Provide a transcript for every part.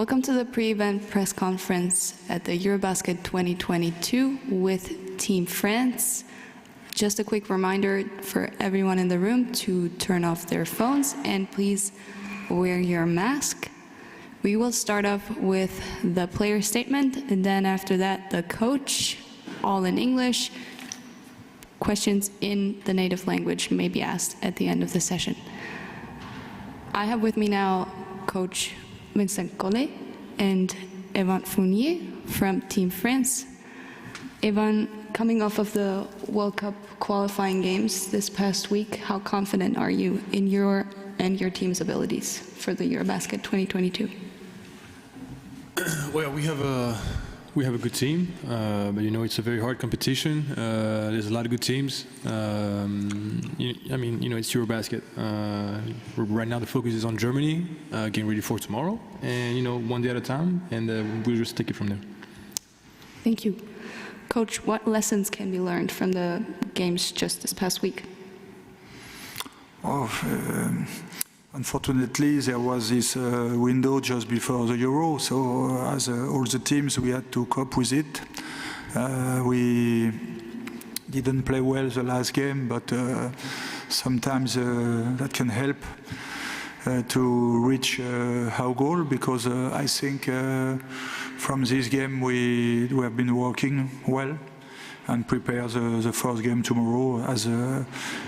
Welcome to the pre-event press conference at the EuroBasket 2022 with Team France. Just a quick reminder for everyone in the room to turn off their phones and please wear your mask. We will start off with the player statement and then after that the coach, all in English. Questions in the native language may be asked at the end of the session. I have with me now Coach Vincent Collet and Evan Fournier from Team France. Evan, coming off of the World Cup qualifying games this past week, how confident are you in your and your team's abilities for the EuroBasket 2022? Well, we have a good team, but you know it's a very hard competition. There's a lot of good teams. I mean, you know, it's EuroBasket. Right now the focus is on Germany, getting ready for tomorrow, and you know, one day at a time, and we'll just take it from there. Thank you. Coach, what lessons can be learned from the games just this past week? Unfortunately, there was this window just before the Euro, so as all the teams, we had to cope with it. We didn't play well the last game, but sometimes that can help to reach our goal, because I think from this game we have been working well and prepare the first game tomorrow. As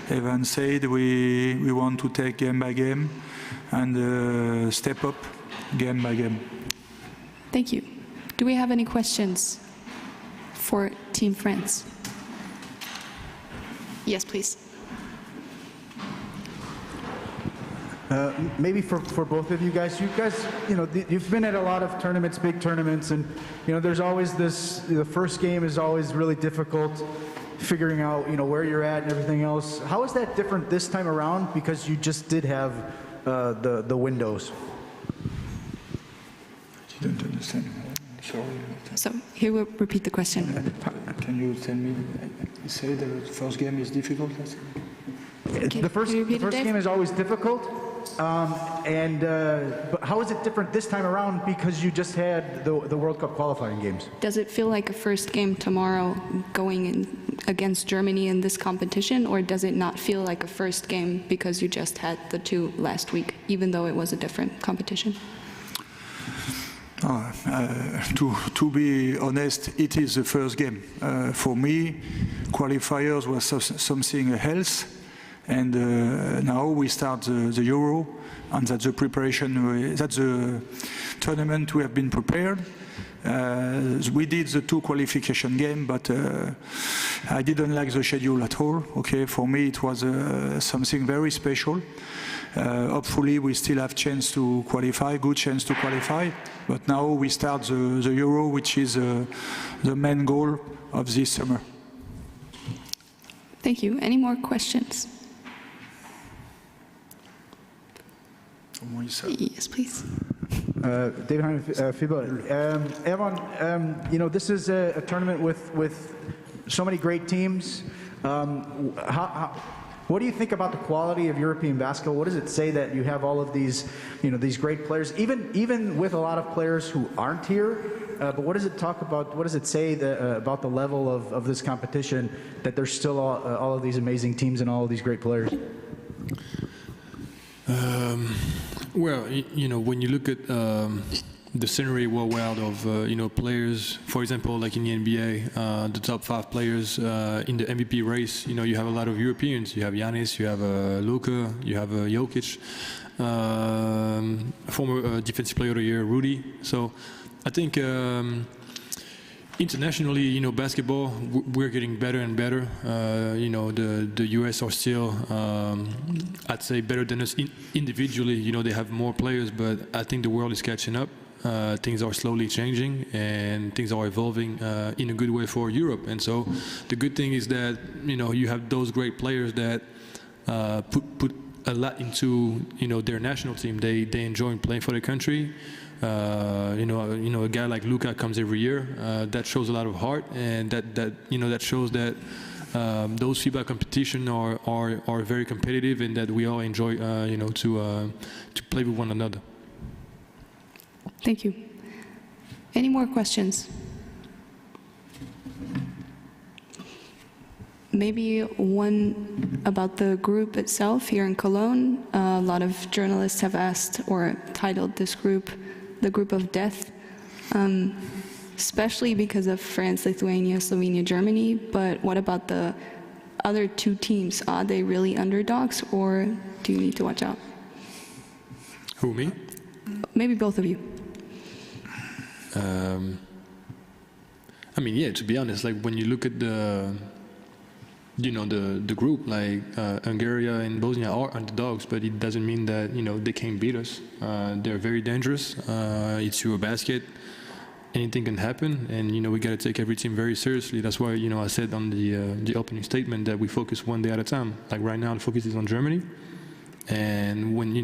Evan said, we want to take game by game and step up game by game. Thank you. Do we have any questions for Team France? Yes, please. Maybe for both of you guys, you know, you've been at a lot of tournaments, big tournaments, and you know, there's always this. The first game is always really difficult, figuring out, you know, where you're at and everything else. How is that different this time around? Because you just did have the windows. I didn't understand. Sorry. So here we'll repeat the question. Can you tell me? You say the first game is difficult. The first game is always difficult. But how is it different this time around because you just had the World Cup qualifying games? Does it feel like a first game tomorrow going in against Germany in this competition, or does it not feel like a first game because you just had the two last week, even though it was a different competition? To be honest, it is the first game. For me, qualifiers was something else. And now we start the Euro, and that's the preparation, that's the tournament we have been prepared. We did the two qualification games, but I didn't like the schedule at all. Okay, for me it was something very special. Hopefully we still have chance to qualify, good chance to qualify. But now we start the Euro, which is the main goal of this summer. Thank you. Any more questions? Yes, please. David, FIBA. Evan, you know, this is a tournament with so many great teams. What do you think about the quality of European basketball? What does it say that you have all of these, you know, these great players, even with a lot of players who aren't here? But what does it talk about? What does it say about the level of this competition, that there's still all of these amazing teams and all of these great players? Well, you know, when you look at the scenery worldwide of you know, players, for example, like in the NBA, the top 5 players in the MVP race, you know, you have a lot of Europeans. You have Giannis, you have Luka, you have Jokic, former Defensive Player of the Year, Rudy. So I think internationally, you know, basketball, we're getting better and better. You know, the US are still, I'd say, better than us individually. You know, they have more players, but I think the world is catching up. Things are slowly changing and things are evolving in a good way for Europe. And so the good thing is that, you know, you have those great players that put a lot into, you know, their national team. They enjoy playing for their country. You know, a guy like Luka comes every year. That shows a lot of heart, and that shows that those FIBA competitions are very competitive, and that we all enjoy, you know, to play with one another. Thank you. Any more questions? Maybe one about the group itself here in Cologne. A lot of journalists have asked or titled this group the group of death, especially because of France, Lithuania, Slovenia, Germany. But what about the other two teams? Are they really underdogs, or do you need to watch out? Who, me? Maybe both of you. I mean, yeah, to be honest, like when you look at the group, like Hungary and Bosnia are underdogs, but it doesn't mean that, they can't beat us. They're very dangerous. It's EuroBasket. Anything can happen, and, we got to take every team very seriously. That's why, I said on the opening statement that we focus one day at a time. Like right now, the focus is on Germany. And when,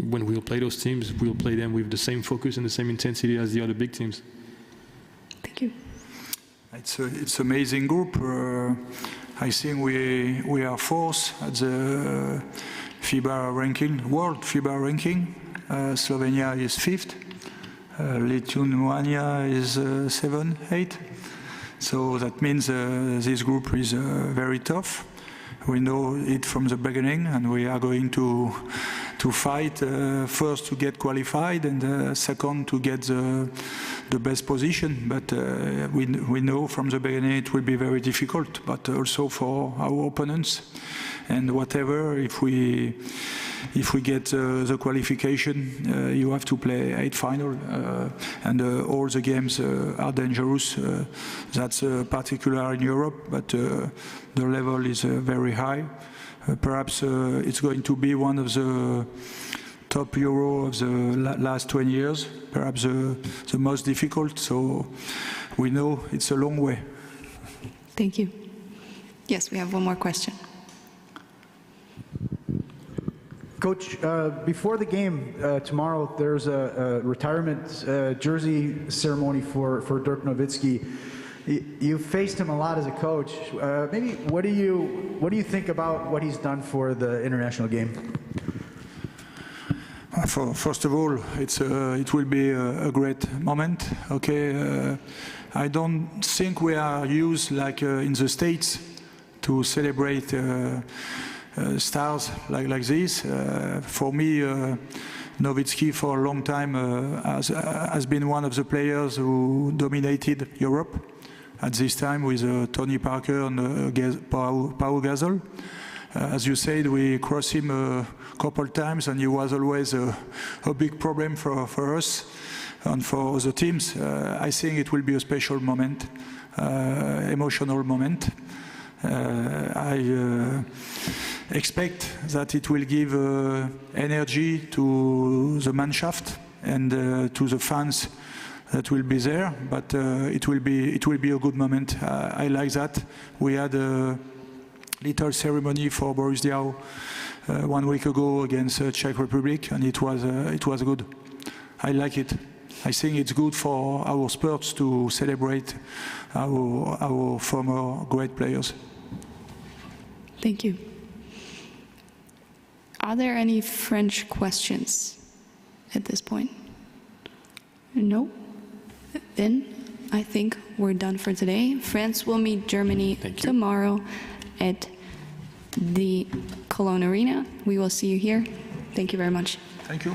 when we'll play those teams, we'll play them with the same focus and the same intensity as the other big teams. Thank you. It's amazing group. I think we are fourth at the FIBA ranking, world FIBA ranking. Slovenia is fifth. Lithuania is 7, 8. So that means this group is very tough. We know it from the beginning, and we are going to fight first to get qualified, and second to get the best position. But we know from the beginning it will be very difficult, but also for our opponents. And whatever, if we get the qualification, you have to play 8 final, and all the games are dangerous. That's particular in Europe, but the level is very high. Perhaps it's going to be one of the top Euro of the last 20 years, perhaps the most difficult. So we know it's a long way. Thank you. Yes, we have one more question. Coach, before the game tomorrow, there's a retirement jersey ceremony for Dirk Nowitzki. You faced him a lot as a coach. Maybe what do you think about what he's done for the international game? First of all, it will be a great moment. Okay, I don't think we are used like in the States to celebrate stars like this. For me, Nowitzki for a long time has been one of the players who dominated Europe at this time with Tony Parker and Pau Gasol. As you said, we crossed him a couple times, and he was always a big problem for us and for the teams. I think it will be a special moment, emotional moment. I expect that it will give energy to the Mannschaft and to the fans that will be there. But it will be a good moment. I like that. We had a little ceremony for Boris Diaw 1 week ago against Czech Republic, and it was good. I like it. I think it's good for our sports to celebrate our former great players. Thank you. Are there any French questions at this point? No? Then I think we're done for today. France will meet Germany tomorrow at the Cologne Arena. We will see you here. Thank you very much. Thank you.